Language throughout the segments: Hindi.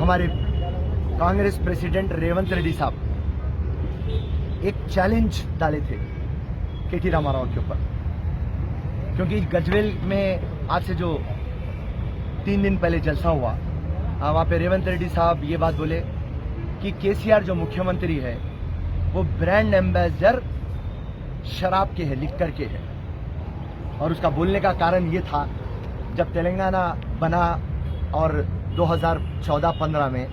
हमारे कांग्रेस प्रेसिडेंट रेवंत रेड्डी साहब एक चैलेंज डाले थे केटी रामाराव के ऊपर, क्योंकि गजवेल में आज से जो 3 दिन पहले जलसा हुआ, वहाँ पे रेवंत रेड्डी साहब ये बात बोले कि केसीआर जो मुख्यमंत्री है वो ब्रांड एम्बेसडर शराब के है, लिकर के है। और उसका बोलने का कारण ये था, जब तेलंगाना बना और 2014-15 में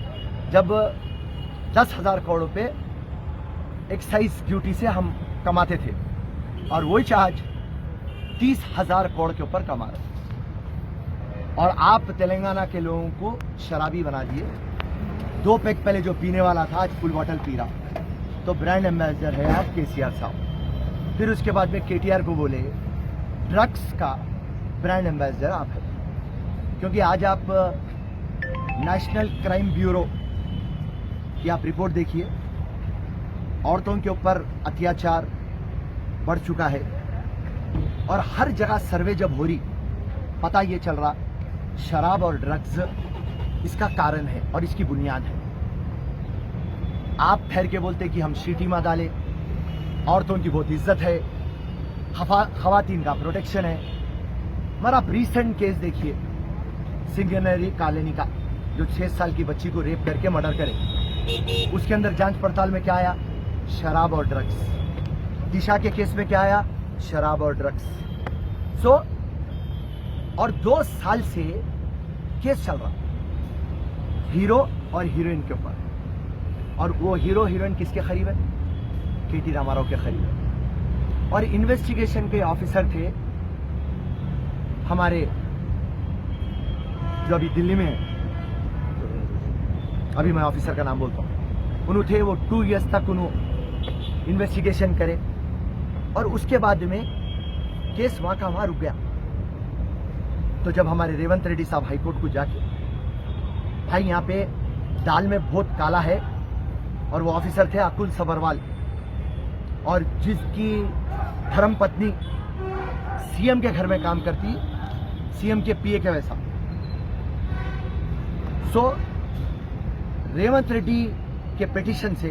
जब 10,000 करोड़ रुपए एक्साइज ड्यूटी से हम कमाते थे और वही चार्ज 30,000 करोड़ के ऊपर कमा रहे, और आप तेलंगाना के लोगों को शराबी बना दिए। 2 पैक पहले जो पीने वाला था आज फुल बॉटल पी रहा, तो ब्रांड एम्बेसडर है आप केसीआर साहब। फिर उसके बाद में केटीआर को बोले ड्रग्स का ब्रांड एम्बेसडर आप है, क्योंकि आज आप नेशनल क्राइम ब्यूरो की आप रिपोर्ट देखिए, औरतों के ऊपर अत्याचार बढ़ चुका है और हर जगह सर्वे जब हो रही पता ये चल रहा शराब और ड्रग्स इसका कारण है और इसकी बुनियाद है। आप ठहर के बोलते कि हम शीटीमा डाले, औरतों की बहुत इज्जत है, खवातीन का प्रोटेक्शन है, मगर आप रीसेंट केस देखिए सिंगनरी कॉलोनी का, जो 6 साल की बच्ची को रेप करके मर्डर करे, उसके अंदर जांच पड़ताल में क्या आया? शराब और ड्रग्स। दिशा के केस में क्या आया? शराब और ड्रग्स। और 2 साल से केस चल रहा हीरो और हीरोइन के ऊपर, और वो हीरो हीरोइन किसके करीब है? केटी रामाराव के करीब है। और इन्वेस्टिगेशन के ऑफिसर थे हमारे जो अभी दिल्ली में है, अभी मैं ऑफिसर का नाम बोलता हूँ, उन्होंने थे वो 2 इयर्स तक उन्होंने इन्वेस्टिगेशन करे और उसके बाद में केस वहां का वहां रुक गया। तो जब हमारे रेवंत रेड्डी साहब हाईकोर्ट को जाके भाई यहाँ पे दाल में बहुत काला है, और वो ऑफिसर थे अकुल सबरवाल, और जिसकी धर्मपत्नी सीएम के घर में काम करती, सीएम के पीए के वैसा। रेवंत रेड्डी के पिटीशन से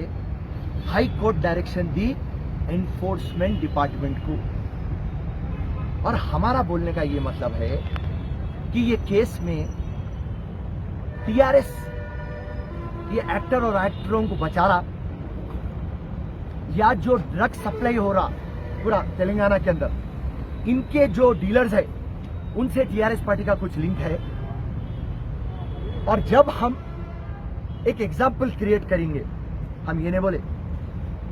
हाई कोर्ट डायरेक्शन दी एनफोर्समेंट डिपार्टमेंट को, और हमारा बोलने का ये मतलब है कि ये केस में टीआरएस ये एक्टर और एक्टरों को बचा रहा, या जो ड्रग सप्लाई हो रहा पूरा तेलंगाना के अंदर, इनके जो डीलर्स है उनसे टीआरएस पार्टी का कुछ लिंक है। और जब हम एक एग्जाम्पल क्रिएट करेंगे, हम ये नहीं बोले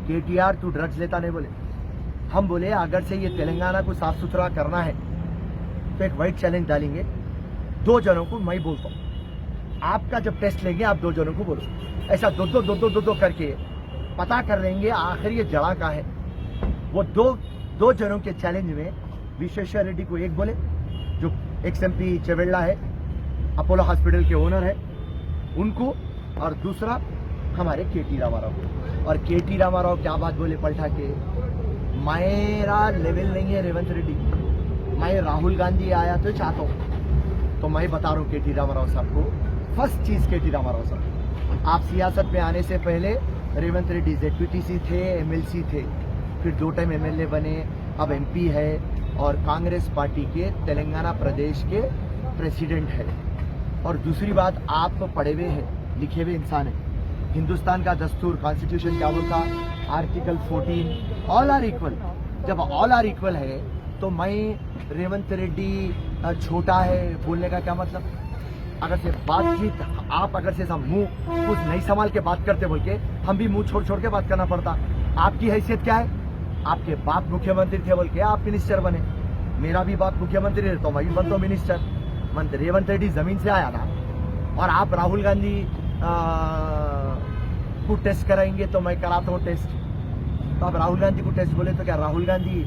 केटीआर तू ड्रग्स लेता, नहीं बोले, हम बोले अगर से ये तेलंगाना को साफ सुथरा करना है तो एक वाइट चैलेंज डालेंगे। 2 जनों को मैं बोलता हूँ, आपका जब टेस्ट लेंगे आप 2 जनों को बोलो, ऐसा दो करके पता कर लेंगे आखिर ये जड़ा का है। वो दो जनों के चैलेंज में विश्वेश्वर रेड्डी को एक बोले, जो XMP चेवेल्ला है, अपोलो हॉस्पिटल के ओनर है, उनको, और दूसरा हमारे केटी रामाराव को। और केटी रामाराव क्या बात बोले पलटा के, मेरा लेवल नहीं है रेवंत रेड्डी, मैं राहुल गांधी आया तो चाहता हूँ। तो मैं बता रहा हूँ केटी रामाराव साहब को, फर्स्ट चीज केटी रामाराव साहब, आप सियासत में आने से पहले रेवंत रेड्डी ZPTC थे, MLC थे, फिर 2 टाइम MLA बने, अब MP है और कांग्रेस पार्टी के तेलंगाना प्रदेश के प्रेसिडेंट है। और दूसरी बात, आप पढ़े हुए हैं, लिखे हुए इंसान हैं। हिंदुस्तान का दस्तूर कॉन्स्टिट्यूशन क्या बोलता? Article 14 all are equal. जब ऑल आर इक्वल है तो मैं रेवंत रेड्डी छोटा है बोलने का क्या मतलब? अगर से बातचीत आप अगर से मुंह कुछ नहीं संभाल के बात करते बोल के, हम भी मुंह छोड़ के बात करना पड़ता। आपकी हैसियत क्या है? आपके बाप मुख्यमंत्री थे बोल के आप मिनिस्टर बने, मेरा भी बाप मुख्यमंत्री है तो मैं भी बनता हूँ मिनिस्टर। रेवंत रेड्डी जमीन से आया था, और आप राहुल गांधी को टेस्ट कराएंगे तो मैं कराता हूँ टेस्ट। तो आप राहुल गांधी को टेस्ट बोले तो क्या राहुल गांधी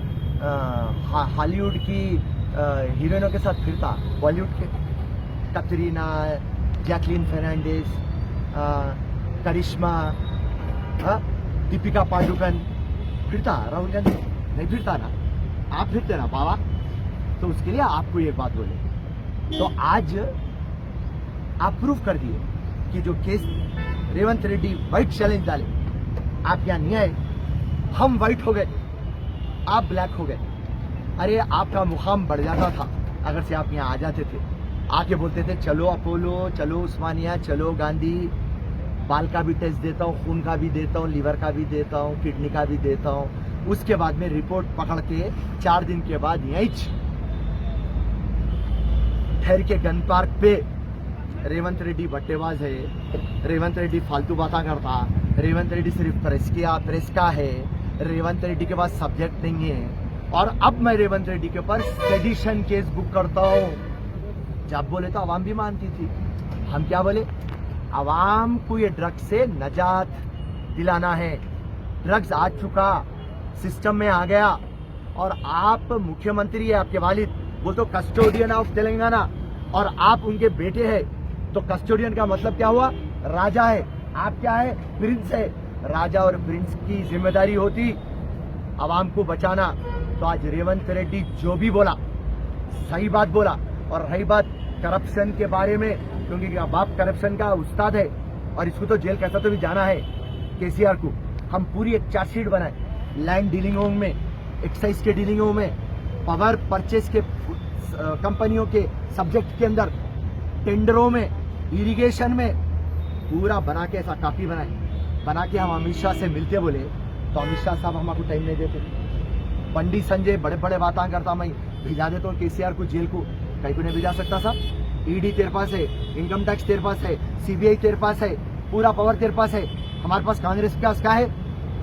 हॉलीवुड की हीरोइनों के साथ फिरता? बॉलीवुड के कतरीना, जैकलीन फर्नांडिस, करिश्मा, दीपिका पादुकोण फिरता? राहुल गांधी नहीं फिरता ना, आप फिरते ना बाबा। तो उसके लिए आपको ये बात बोले, तो आज आप प्रूफ कर दिए कि जो case Revanth Reddy white challenge डाले, आप यहाँ नहीं आए, हम व्हाइट हो गए, आप ब्लैक हो गए। अरे आपका मुकाम बढ़ जाता था अगर से आप यहाँ आ जाते थे, आके बोलते थे चलो अपोलो, चलो उस्मानिया, चलो गांधी, बाल का भी टेस्ट देता हूँ, खून का भी देता हूँ, लीवर का भी देता हूँ, किडनी का भी देता हूँ। उसके बाद में रिपोर्ट पकड़ के 4 दिन के बाद यहीं ठहर के गन पार्क पे रेवंत रेड्डी बट्टेबाज है, रेवंत रेड्डी फालतू बातें करता, रेवंत रेड्डी सिर्फ प्रेस का है, रेवंत रेड्डी के पास सब्जेक्ट नहीं है। और अब मैं रेवंत रेड्डी के ऊपर सेडिशन केस बुक करता हूँ। जब बोले तो आवाम भी मानती थी, हम क्या बोले, आवाम को ये ड्रग्स से नजात दिलाना है। ड्रग्स आ चुका, सिस्टम में आ गया, और आप मुख्यमंत्री है, आपके वालिद वो तो कस्टोडियन ऑफ तेलंगाना, और आप उनके बेटे हैं, तो कस्टोडियन का मतलब क्या हुआ, राजा है। आप क्या है, प्रिंस है। राजा और प्रिंस की जिम्मेदारी होती आवाम को बचाना। तो आज रेवंत रेड्डी जो भी बोला सही बात बोला। और रही बात करप्शन के बारे में, क्योंकि बाप करप्शन का उस्ताद है और इसको तो जेल कैसा तो भी जाना है। केसीआर को हम पूरी एक चार्जशीट बनाए, लैंड डीलिंगों में, एक्साइज के डीलिंगों में, पावर परचेज के कंपनियों के सब्जेक्ट के अंदर, टेंडरों में, इरिगेशन में, पूरा बना के ऐसा कॉपी बना के हम अमित शाह से मिलते बोले तो अमित शाह साहब हमको टाइम नहीं देते। पंडित संजय बड़े बड़े बातें करता, मैं भिजा देता हूँ केसीआर को जेल को, कहीं को नहीं भिजा सकता साहब। ईडी तेरे पास है, इनकम टैक्स तेरे पास है, सीबीआई तेरे पास है, पूरा पावर तेरे पास है। हमारे पास कांग्रेस के पास क्या है,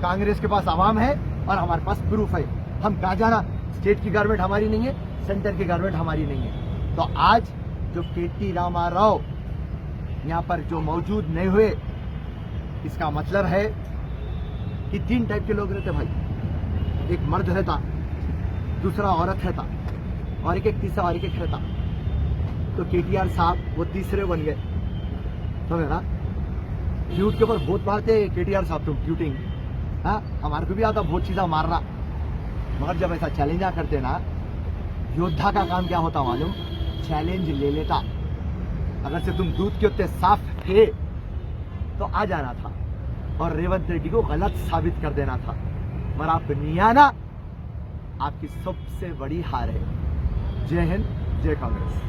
कांग्रेस के पास आवाम है और हमारे पास प्रूफ है। हम कहाँ जाना, स्टेट की गवर्नमेंट हमारी नहीं है, सेंटर की गवर्नमेंट हमारी नहीं है। तो आज जो केटी रामाराव यहाँ पर जो मौजूद नहीं हुए, इसका मतलब है कि 3 टाइप के लोग रहते भाई। एक मर्द रहता, दूसरा औरत रहता, और एक तीसरा और एक रहता। तो केटीआर साहब वो तीसरे बन गए, समझे ना। ट्यूट के ऊपर बहुत मारते केटीआर साहब, तुम ट्यूटिंग, हाँ हमारे को भी आता बहुत चीज़ा मारना, मगर जब ऐसा चैलेंजा करते ना, योद्धा का काम क्या होता मालूम, चैलेंज ले लेता। अगर से तुम दूध के उत्ते साफ थे तो आ जाना था और रेवंत रेड्डी को गलत साबित कर देना था, मगर आप नहीं आना, आपकी सबसे बड़ी हार है। जय हिंद, जय कांग्रेस।